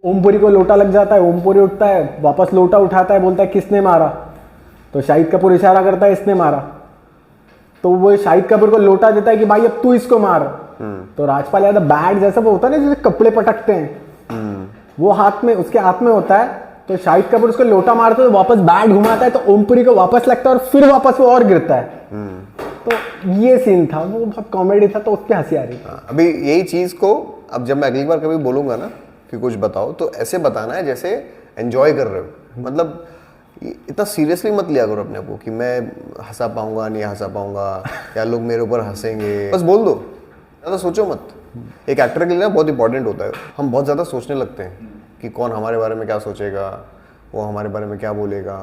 ओमपुरी को लोटा लग जाता है, ओमपुरी उठता है, वापस लोटा उठाता है, बोलता है किसने मारा, तो शाहिद कपूर इशारा करता है इसने मारा, तो वो शाहिद कपूर को लोटा देता है कि भाई अब तू इसको मार। तो राजपाल यादव बैट जैसा वो होता है ना, जैसे कपड़े पटकते हैं, वो हाथ में, उसके हाथ में होता है, तो शाहिद कपूर उसको लोटा मारता है तो वापस बैट घुमाता है, तो ओमपुरी को वापस लगता है और फिर वापस वो और गिरता है। तो ये सीन था, वो बहुत कॉमेडी था, तो उसकी हंसी आ रही थी। अभी यही चीज को अब जब मैं अगली बार कभी बोलूंगा ना कि कुछ बताओ, तो ऐसे बताना है जैसे एंजॉय कर रहे हो, मतलब इतना सीरियसली मत लिया करो अपने आप को कि मैं हंसा पाऊंगा नहीं हंसा पाऊंगा या लोग मेरे ऊपर हंसेंगे, बस बोल दो, ज़्यादा सोचो मत। एक एक्टर के लिए ना बहुत इंपॉर्टेंट होता है, हम बहुत ज़्यादा सोचने लगते हैं कि कौन हमारे बारे में क्या सोचेगा, वो हमारे बारे में क्या बोलेगा,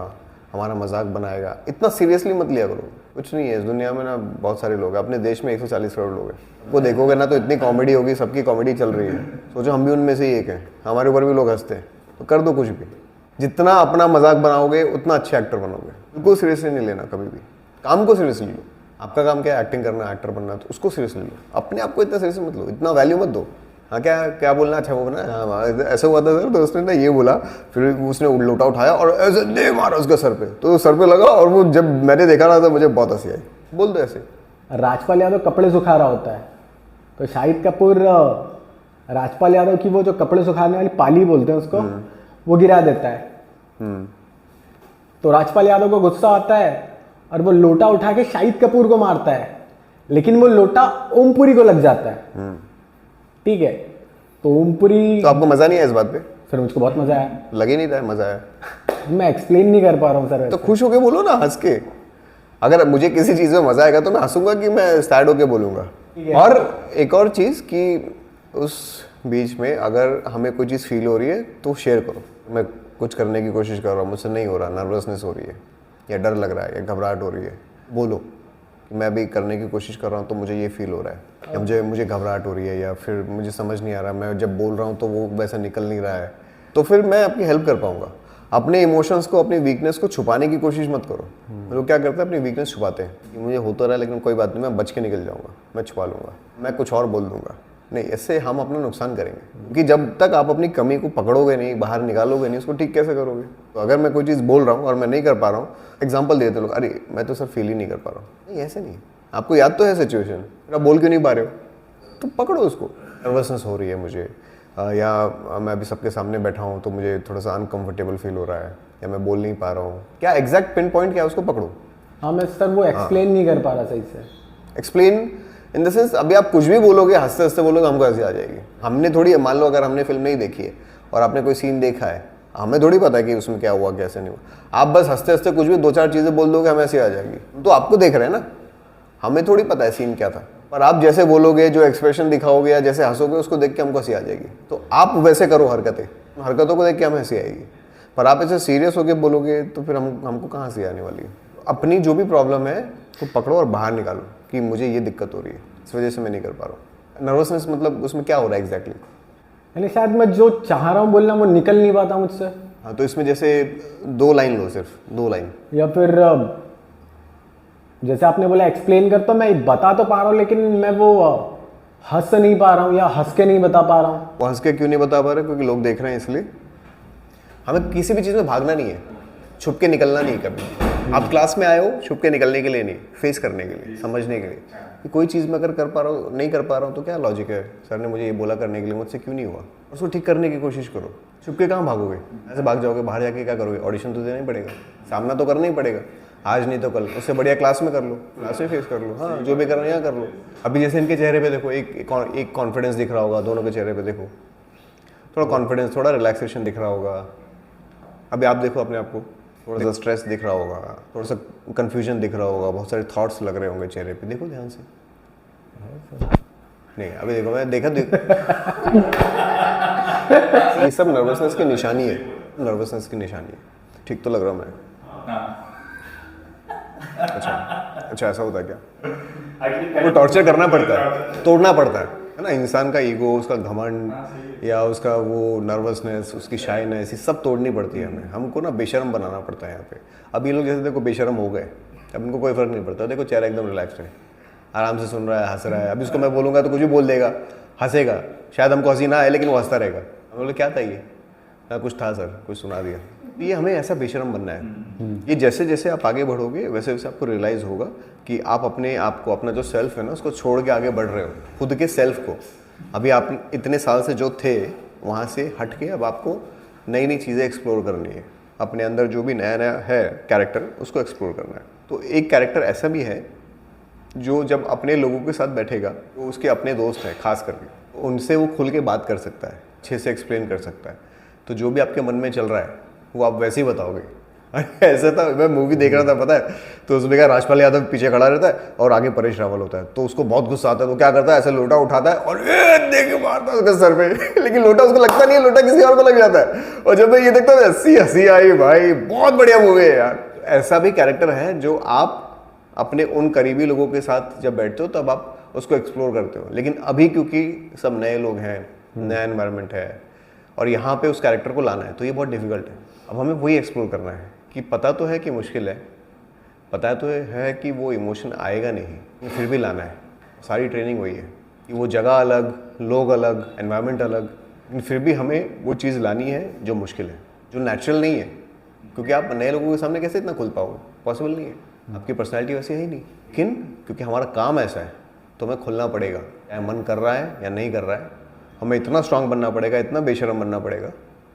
हमारा मजाक बनाएगा। इतना सीरियसली मत लिया करो, कुछ नहीं है इस दुनिया में ना, बहुत सारे लोग हैं, अपने देश में 140 करोड़ लोग हैं, वो देखोगे ना तो इतनी कॉमेडी होगी, सबकी कॉमेडी चल रही है, सोचो हम भी उनमें से ही एक हैं, हमारे ऊपर भी लोग हंसते हैं, तो कर दो कुछ भी। जितना अपना मजाक बनाओगे उतना अच्छे एक्टर बनोगे। बिल्कुल सीरियसली नहीं लेना कभी भी, काम को सीरियसली लो। आपका काम क्या है, एक्टिंग करना, एक्टर बनना, तो उसको सीरियसली लो, अपने आप को इतना सीरियसली मत लो, इतना वैल्यू मत दो। हाँ क्या क्या बोलना, अच्छा वो बना, हाँ ऐसा हुआ था सर, तो उसने ना ये बोला, फिर उसने लोटा उठाया और ऐसे दे मारा उसका सर पे, तो सर पे लगा, और वो जब मैंने देखा ना तो मुझे बहुत हंसी आई। बोल दो ऐसे। राजपाल यादव कपड़े सुखा रहा होता है, तो शाहिद कपूर राजपाल यादव की वो जो कपड़े सुखाने वाली पाली बोलते हैं उसको, वो गिरा देता है। तो राजपाल यादव को गुस्सा आता है और वो लोटा उठा के शाहिद कपूर को मारता है, लेकिन वो लोटा ओमपुरी को लग जाता है। ठीक है, तो ओमपुरी, तो आपको मजा नहीं आया इस बात पे? फिर मुझको बहुत मजा आया। लग ही नहीं रहा है मजा आया। मैं एक्सप्लेन नहीं कर पा रहा हूँ सर। तो खुश होके बोलो ना, हंस के। अगर मुझे किसी चीज में मजा आएगा तो मैं हंसूंगा कि मैं सैड होके बोलूंगा। और एक और चीज कि उस बीच में अगर हमें कोई चीज फील हो रही है तो शेयर करो। मैं कुछ करने की कोशिश कर रहा हूँ, मुझसे नहीं हो रहा, नर्वसनेस हो रही है या डर लग रहा है या घबराहट हो रही है, बोलो कि मैं अभी करने की कोशिश कर रहा हूँ तो मुझे ये फील हो रहा है, या मुझे घबराहट हो रही है, या फिर मुझे समझ नहीं आ रहा, मैं जब बोल रहा हूँ तो वो वैसा निकल नहीं रहा है, तो फिर मैं आपकी हेल्प कर पाऊंगा। अपने इमोशंस को, अपनी वीकनेस को छुपाने की कोशिश मत करो। लोग क्या करते हैं, अपनी वीकनेस छुपाते हैं कि मुझे होता रहा है लेकिन कोई बात नहीं, मैं बच के निकल जाऊंगा, मैं छुपा लूंगा, मैं कुछ और बोल दूंगा। नहीं, इससे हम अपना नुकसान करेंगे, क्योंकि जब तक आप अपनी कमी को पकड़ोगे नहीं, बाहर निकालोगे नहीं, उसको ठीक कैसे करोगे? तो अगर मैं कोई चीज़ बोल रहा हूँ और मैं नहीं कर पा रहा हूँ, एग्जाम्पल देते लोग, अरे मैं तो सर फील ही नहीं कर पा रहा हूँ। नहीं, ऐसे नहीं, आपको याद तो है सिचुएशन, फिर आप बोल क्यों नहीं पा रहे हो? तो पकड़ो उसको। नर्वसनेस हो रही है मुझे, या मैं अभी सबके सामने बैठा हूँ तो मुझे थोड़ा सा अनकंफर्टेबल फील हो रहा है, या मैं बोल नहीं पा रहा हूँ, क्या एग्जैक्ट पिन पॉइंट क्या है, उसको पकड़ो। हाँ मैं सर वो एक्सप्लेन नहीं कर पा रहा सही से। एक्सप्लेन इन द सेंस, अभी आप कुछ भी बोलोगे, हंसते हंसते बोलोगे, हमको हंसी आ जाएगी। हमने थोड़ी, मान लो अगर हमने फिल्म नहीं देखी है और आपने कोई सीन देखा है, हमें थोड़ी पता है कि उसमें क्या हुआ कैसे नहीं हुआ। आप बस हंसते हंसते कुछ भी दो चार चीज़ें बोल दोगे, हमें हंसी आ जाएगी। तो आपको देख रहे हैं ना, हमें थोड़ी पता है सीन क्या था, पर आप जैसे बोलोगे, जो एक्सप्रेशन दिखाओगे या जैसे हंसोगे, उसको देख के हमको हंसी आ जाएगी। तो आप वैसे करो हरकतों को देख के हमें हंसी आएगी। पर आप ऐसे सीरियस होकर बोलोगे तो फिर हमको कहाँ हंसी आने वाली है? अपनी जो भी प्रॉब्लम है तो पकड़ो और बाहर निकालो कि मुझे ये दिक्कत हो रही है, इस वजह से मैं नहीं कर पा रहा हूँ। नर्वसनेस मतलब उसमें क्या हो रहा है एग्जैक्टली? यानी शायद मैं जो चाह रहा हूँ बोलना वो निकल नहीं पाता मुझसे। हाँ, तो इसमें जैसे 2 लाइन लो, सिर्फ 2 लाइन, या फिर जैसे आपने बोला एक्सप्लेन कर, तो मैं बता तो पा रहा हूँ लेकिन मैं वो हंस नहीं पा रहा हूँ या हंस के नहीं बता पा रहा हूँ। वो हंस के क्यों नहीं बता पा रहे? क्योंकि लोग देख रहे हैं इसलिए। हमें किसी भी चीज़ में भागना नहीं है, छुप के निकलना नहीं कभी। आप क्लास में आए हो छुप के निकलने के लिए नहीं, फेस करने के लिए, समझने के लिए कि कोई चीज़ मैं अगर कर पा रहा हूँ, नहीं कर पा रहा हूँ, तो क्या लॉजिक है, सर ने मुझे ये बोला करने के लिए, मुझसे क्यों नहीं हुआ, उसको ठीक करने की कोशिश करो। छुप के कहाँ भागोगे? ऐसे भाग जाओगे, बाहर जाके क्या करोगे? ऑडिशन तो देना ही पड़ेगा, सामना तो करना ही पड़ेगा, आज नहीं तो कल। उससे बढ़िया क्लास में कर लो, क्लास में फेस कर लो, हाँ जो भी करना यहाँ कर लो। अभी जैसे इनके चेहरे पे देखो, एक कॉन्फिडेंस दिख रहा होगा, दोनों के चेहरे पे देखो, थोड़ा कॉन्फिडेंस, थोड़ा रिलैक्सेशन दिख रहा होगा। अभी आप देखो अपने आप को, थोड़ा सा स्ट्रेस दिख रहा होगा, थोड़ा सा कंफ्यूजन दिख रहा होगा, बहुत सारे थॉट्स लग रहे होंगे चेहरे पे, देखो ध्यान से। नहीं, अभी देखो, मैं देखो ये सब नर्वसनेस की निशानी है, नर्वसनेस की निशानी है। ठीक तो लग रहा हूँ मैं? अच्छा, ऐसा होता है क्या? वो टॉर्चर करना पड़ता है, तोड़ना पड़ता है ना। इंसान का ईगो, उसका घमंड या उसका वो नर्वसनेस, उसकी शाइनेस, ये सब तोड़नी पड़ती है हमें। हमको ना बेशर्म बनाना पड़ता है यहाँ पे। अब ये लोग जैसे देखो बेशर्म हो गए, अब इनको कोई फर्क नहीं पड़ता। देखो चेहरा एकदम रिलैक्स्ड है, आराम से सुन रहा है, हंस रहा है। अभी उसको मैं बोलूँगा तो कुछ भी बोल देगा, हंसेगा, शायद हमको हंसी ना आए लेकिन वो हंसता रहेगा। हम बोले क्या था ये, कुछ था सर, कुछ सुना दिया। ये हमें ऐसा बेशरम बनना है। ये जैसे जैसे आप आगे बढ़ोगे वैसे वैसे आपको रियलाइज़ होगा कि आप अपने आप को, अपना जो सेल्फ है ना, उसको छोड़ के आगे बढ़ रहे हो, खुद के सेल्फ को। अभी आप इतने साल से जो थे वहाँ से हट के अब आपको नई नई चीज़ें एक्सप्लोर करनी है। अपने अंदर जो भी नया नया है कैरेक्टर, उसको एक्सप्लोर करना है। तो एक कैरेक्टर ऐसा भी है जो जब अपने लोगों के साथ बैठेगा, तो उसके अपने दोस्त हैं खास करके, उनसे वो खुल के बात कर सकता है, अच्छे से एक्सप्लेन कर सकता है। तो जो भी आपके मन में चल रहा है वो आप वैसे ही बताओगे। ऐसा था, मैं मूवी देख रहा था पता है, तो उसमें क्या राजपाल यादव पीछे खड़ा रहता है और आगे परेश रावल होता है, तो उसको बहुत गुस्सा आता है, तो क्या करता है, ऐसे लोटा उठाता है और देख के मारता है उसके सर पे। लेकिन लोटा उसको लगता नहीं है, लोटा किसी और को लग जाता है। और जब मैं ये देखता हूँ हंसी आई भाई, बहुत बढ़िया मूवी है यार। ऐसा भी कैरेक्टर है जो आप अपने उन करीबी लोगों के साथ जब बैठते हो तब आप उसको एक्सप्लोर करते हो। लेकिन अभी क्योंकि सब नए लोग हैं, नया एनवायरनमेंट है और यहाँ पे उस कैरेक्टर को लाना है, तो ये बहुत डिफिकल्ट है। अब हमें वही एक्सप्लोर करना है कि पता तो है कि मुश्किल है, पता तो है कि वो इमोशन आएगा नहीं, फिर भी लाना है। सारी ट्रेनिंग वही है कि वो जगह अलग, लोग अलग, एनवायरनमेंट अलग, लेकिन फिर भी हमें वो चीज़ लानी है जो मुश्किल है, जो नेचुरल नहीं है। क्योंकि आप नए लोगों के सामने कैसे इतना खुल पाओगे, पॉसिबल नहीं है, आपकी पर्सनैलिटी वैसी है ही नहीं। लेकिन क्योंकि हमारा काम ऐसा है तो हमें खुलना पड़ेगा, चाहे मन कर रहा है या नहीं कर रहा है। हमें इतना स्ट्रांग बनना पड़ेगा, इतना बेशरम बनना पड़ेगा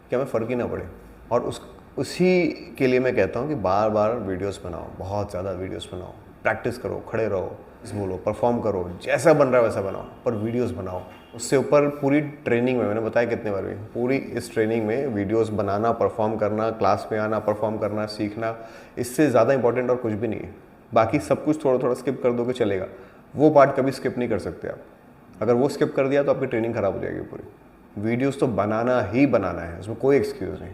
कि हमें फ़र्क ही ना पड़े। और उसी के लिए मैं कहता हूँ कि बार बार वीडियोस बनाओ, बहुत ज़्यादा वीडियोस बनाओ, प्रैक्टिस करो, खड़े रहो, बोलो, परफॉर्म करो, जैसा बन रहा है वैसा बनाओ, पर वीडियोस बनाओ। उससे ऊपर पूरी ट्रेनिंग में, मैंने बताया कितने बार भी, पूरी इस ट्रेनिंग में वीडियोस बनाना, परफॉर्म करना, क्लास में आना, परफॉर्म करना, सीखना, इससे ज़्यादा इंपॉर्टेंट और कुछ भी नहीं है। बाकी सब कुछ थोड़ा थोड़ा स्किप कर दोगे चलेगा, वो पार्ट कभी स्किप नहीं कर सकते आप। अगर वो स्किप कर दिया तो आपकी ट्रेनिंग ख़राब हो जाएगी पूरी। वीडियोस तो बनाना ही बनाना है, उसमें कोई एक्सक्यूज़ नहीं।